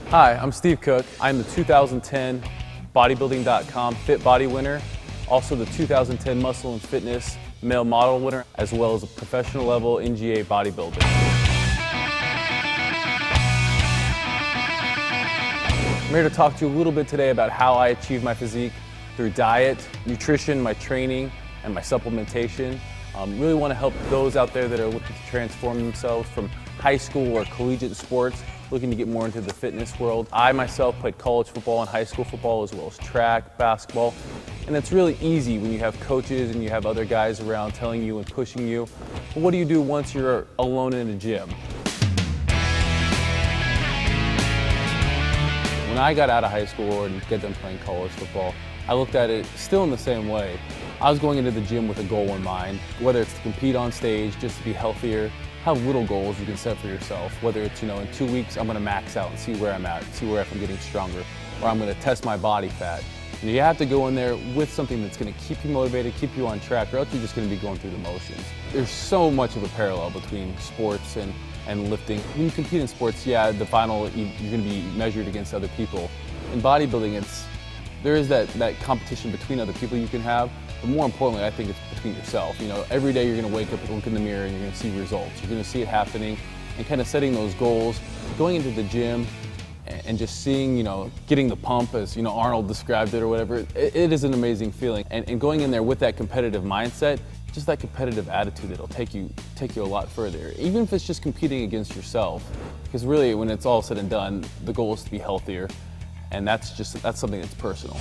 Hi, I'm Steve Cook. I'm the 2010 bodybuilding.com Fit Body winner, also the 2010 Muscle and Fitness Male Model winner, as well as a professional level NGA bodybuilder. I'm here to talk to you a little bit today about how I achieved my physique through diet, nutrition, my training, and my supplementation. Really want to help those out there that are looking to transform themselves from high school or collegiate sports, looking to get more into the fitness world. I myself played college football and high school football, as well as track, basketball, and it's really easy when you have coaches and you have other guys around telling you and pushing you. But what do you do once you're alone in a gym? When I got out of high school and got done playing college football, I looked at it still in the same way. I was going into the gym with a goal in mind, whether it's to compete on stage, just to be healthier, have little goals you can set for yourself, whether it's, in 2 weeks I'm going to max out and see where I'm at, see where I'm getting stronger, or I'm going to test my body fat. And you have to go in there with something that's going to keep you motivated, keep you on track, or else you're just going to be going through the motions. There's so much of a parallel between sports and lifting. When you compete in sports, yeah, the final, you're going to be measured against other people. In bodybuilding, there is that competition between other people you can have, but more importantly, I think it's between yourself. Every day you're going to wake up and look in the mirror and you're going to see results. You're going to see it happening and kind of setting those goals, going into the gym and just seeing, getting the pump as, Arnold described it or whatever. It is an amazing feeling. And going in there with that competitive mindset, just that competitive attitude, it'll take you a lot further, even if it's just competing against yourself. Because really, when it's all said and done, the goal is to be healthier, and that's something that's personal.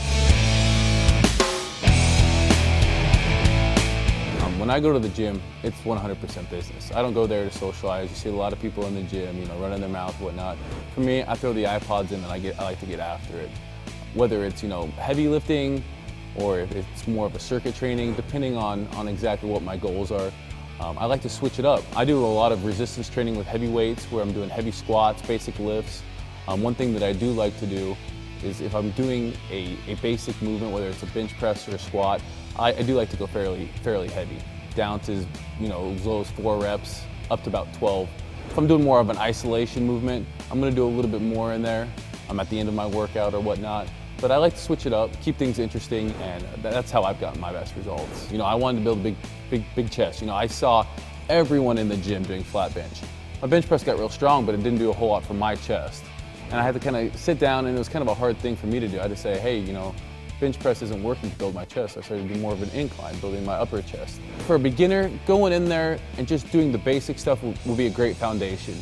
When I go to the gym, it's 100% business. I don't go there to socialize. You see a lot of people in the gym, running their mouth, whatnot. For me, I throw the iPods in and I like to get after it. Whether it's heavy lifting, or if it's more of a circuit training, depending on exactly what my goals are. I like to switch it up. I do a lot of resistance training with heavy weights, where I'm doing heavy squats, basic lifts. One thing that I do like to do is if I'm doing a basic movement, whether it's a bench press or a squat, I do like to go fairly heavy, down to as low as 4 reps, up to about 12. If I'm doing more of an isolation movement, I'm going to do a little bit more in there. I'm at the end of my workout or whatnot. But I like to switch it up, keep things interesting, and that's how I've gotten my best results. I wanted to build a big chest. I saw everyone in the gym doing flat bench. My bench press got real strong, but it didn't do a whole lot for my chest. And I had to kind of sit down, and it was kind of a hard thing for me to do. I had to say, hey, bench press isn't working to build my chest. I started to do more of an incline, building my upper chest. For a beginner, going in there and just doing the basic stuff will be a great foundation.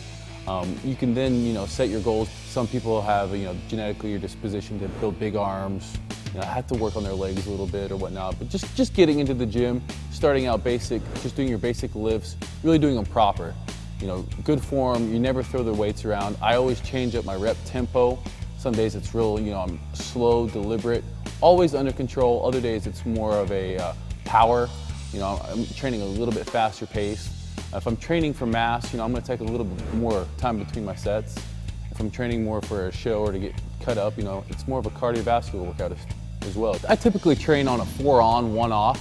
You can then, set your goals. Some people have, genetically your disposition to build big arms, have to work on their legs a little bit or whatnot. But just getting into the gym, starting out basic, just doing your basic lifts, really doing them proper. Good form, you never throw the weights around. I always change up my rep tempo. Some days it's real, I'm slow, deliberate, always under control. Other days it's more of a power. I'm training a little bit faster pace. If I'm training for mass, I'm going to take a little bit more time between my sets. If I'm training more for a show or to get cut up, it's more of a cardiovascular workout as well. I typically train on a 4-on, 1-off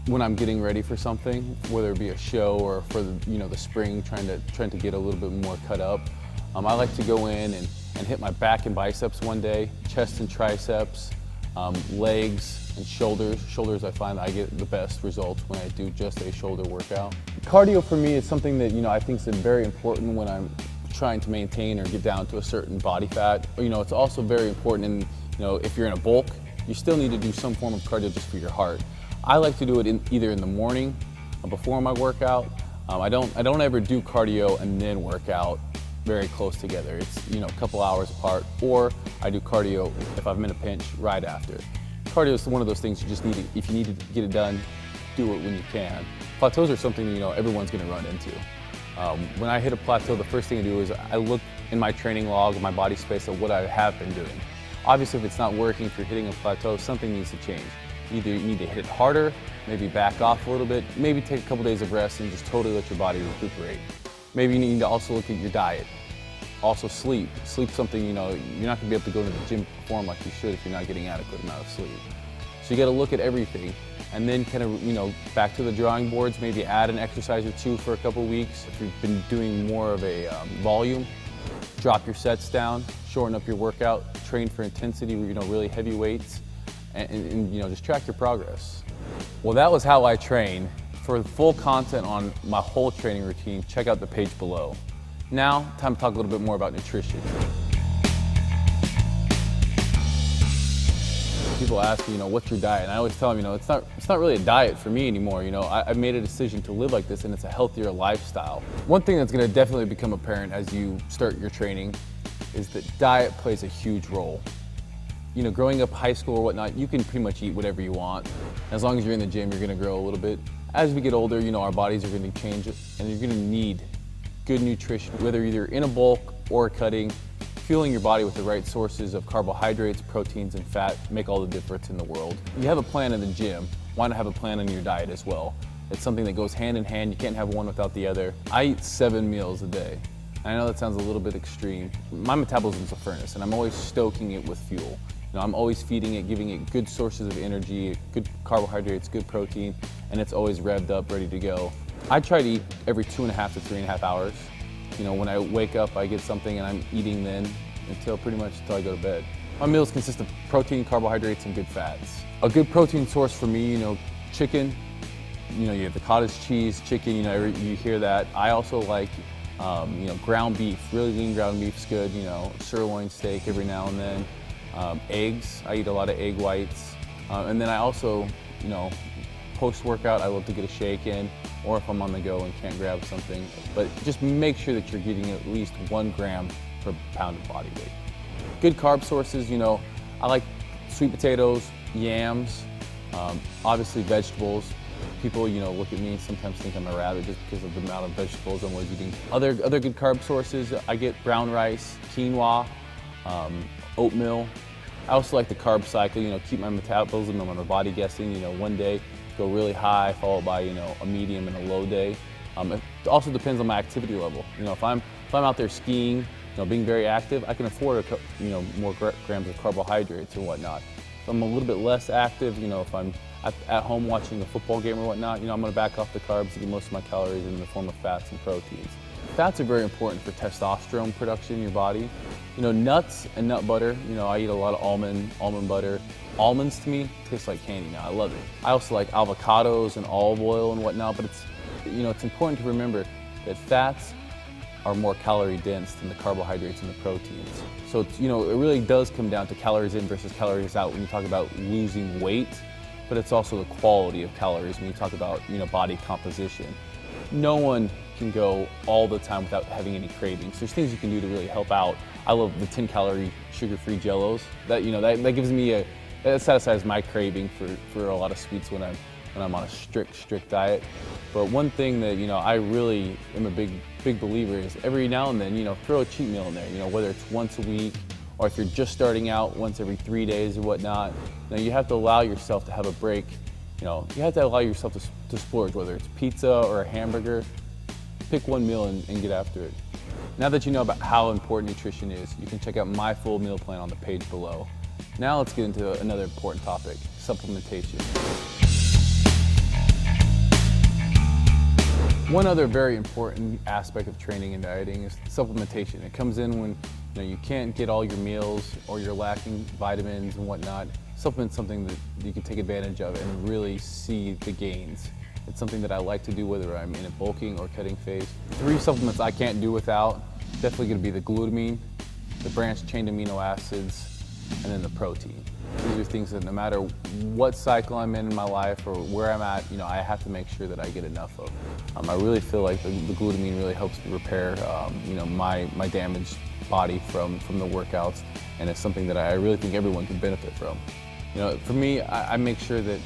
when I'm getting ready for something, whether it be a show or for the spring, trying to get a little bit more cut up. I like to go in and hit my back and biceps one day, chest and triceps, legs and shoulders. Shoulders, I find that I get the best results when I do just a shoulder workout. Cardio for me is something that I think is very important when I'm trying to maintain or get down to a certain body fat. It's also very important if you're in a bulk, you still need to do some form of cardio just for your heart. I like to do it either in the morning or before my workout. I don't ever do cardio and then work out very close together. It's a couple hours apart, or I do cardio if I'm in a pinch right after. Cardio is one of those things you just need to, if you need to get it done, do it when you can. Plateaus are something everyone's going to run into. When I hit a plateau, the first thing I do is I look in my training log, my body space, at what I have been doing. Obviously, if it's not working, if you're hitting a plateau, something needs to change. Either you need to hit it harder, maybe back off a little bit, maybe take a couple days of rest and just totally let your body recuperate. Maybe you need to also look at your diet. Also sleep. Sleep's something, you're not going to be able to go to the gym and perform like you should if you're not getting adequate amount of sleep. So you got to look at everything and then kind of, back to the drawing boards, maybe add an exercise or two for a couple weeks. If you've been doing more of a volume, drop your sets down, shorten up your workout, train for intensity, really heavy weights, and just track your progress. Well, that was how I train. For full content on my whole training routine, check out the page below. Now, time to talk a little bit more about nutrition. People ask me, what's your diet? And I always tell them, it's not really a diet for me anymore. I've made a decision to live like this, and it's a healthier lifestyle. One thing that's going to definitely become apparent as you start your training is that diet plays a huge role. Growing up high school or whatnot, you can pretty much eat whatever you want. As long as you're in the gym, you're going to grow a little bit. As we get older, our bodies are going to change, and you're going to need good nutrition, whether either in a bulk or cutting. Fueling your body with the right sources of carbohydrates, proteins, and fat make all the difference in the world. You have a plan in the gym, why not have a plan in your diet as well? It's something that goes hand in hand. You can't have one without the other. I eat 7 meals a day. I know that sounds a little bit extreme. My metabolism's a furnace, and I'm always stoking it with fuel. I'm always feeding it, giving it good sources of energy, good carbohydrates, good protein, and it's always revved up, ready to go. I try to eat every 2.5 to 3.5 hours. When I wake up, I get something and I'm eating then pretty much until I go to bed. My meals consist of protein, carbohydrates, and good fats. A good protein source for me, chicken. You have the cottage cheese, chicken, you hear that. I also like, ground beef, really lean ground beef's good, sirloin steak every now and then. Eggs, I eat a lot of egg whites. And then I also, post-workout, I love to get a shake in, or if I'm on the go and can't grab something. But just make sure that you're getting at least 1 gram per pound of body weight. Good carb sources, I like sweet potatoes, yams, obviously vegetables. People, look at me and sometimes think I'm a rabbit just because of the amount of vegetables I'm always eating. Other good carb sources, I get brown rice, quinoa, oatmeal. I also like the carb cycle, keep my metabolism and my body guessing, one day go really high, followed by, a medium and a low day. It also depends on my activity level. If I'm out there skiing, being very active, I can afford more grams of carbohydrates and whatnot. If I'm a little bit less active, if I'm at home watching a football game or whatnot, I'm gonna back off the carbs and get most of my calories in the form of fats and proteins. Fats are very important for testosterone production in your body. Nuts and nut butter, I eat a lot of almond butter. Almonds to me taste like candy now, I love it. I also like avocados and olive oil and whatnot, but it's important to remember that fats are more calorie dense than the carbohydrates and the proteins. So it really does come down to calories in versus calories out when you talk about losing weight, but it's also the quality of calories when you talk about body composition. No one can go all the time without having any cravings. There's things you can do to really help out. I love the 10-calorie sugar-free Jellos. That that gives me that satisfies my craving for a lot of sweets when I'm on a strict diet. But one thing that I really am a big believer is every now and then throw a cheat meal in there. Whether it's once a week or if you're just starting out, once every 3 days or whatnot. You have to allow yourself to have a break. You have to allow yourself to splurge, whether it's pizza or a hamburger. Pick one meal and get after it. Now that you know about how important nutrition is, you can check out my full meal plan on the page below. Now let's get into another important topic, supplementation. One other very important aspect of training and dieting is supplementation. It comes in when you can't get all your meals or you're lacking vitamins and whatnot. Supplement's something that you can take advantage of and really see the gains. It's something that I like to do whether I'm in a bulking or cutting phase. 3 supplements I can't do without, definitely going to be the glutamine, the branched-chain amino acids, and then the protein. These are things that no matter what cycle I'm in my life or where I'm at, I have to make sure that I get enough of. I really feel like the glutamine really helps repair, my damaged body from the workouts, and it's something that I really think everyone can benefit from. For me, I make sure that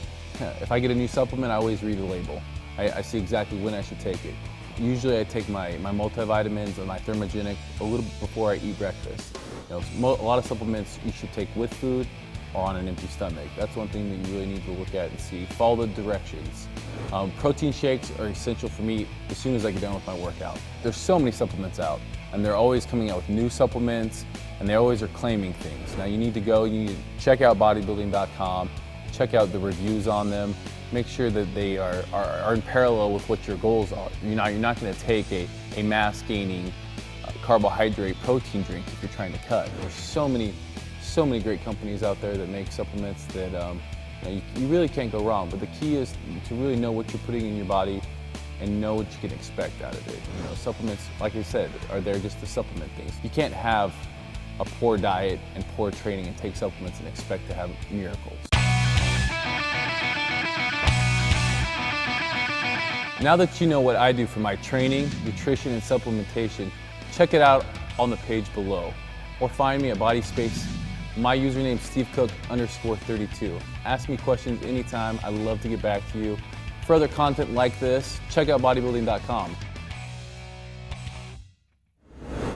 if I get a new supplement, I always read the label. I see exactly when I should take it. Usually I take my multivitamins and my thermogenic a little bit before I eat breakfast. A lot of supplements you should take with food or on an empty stomach. That's one thing that you really need to look at and see. Follow the directions. Protein shakes are essential for me as soon as I get done with my workout. There's so many supplements out, and they're always coming out with new supplements, and they always are claiming things. Now you need to check out bodybuilding.com, check out the reviews on them, make sure that they are in parallel with what your goals are. You're not going to take a mass gaining carbohydrate protein drinks if you're trying to cut. There's so many great companies out there that make supplements that you really can't go wrong. But the key is to really know what you're putting in your body and know what you can expect out of it. Supplements, like I said, are there just to supplement things. You can't have a poor diet and poor training and take supplements and expect to have miracles. Now that you know what I do for my training, nutrition, and supplementation, check it out on the page below. Or find me at BodySpace. My username is SteveCook_32. Ask me questions anytime. I'd love to get back to you. For other content like this, check out bodybuilding.com.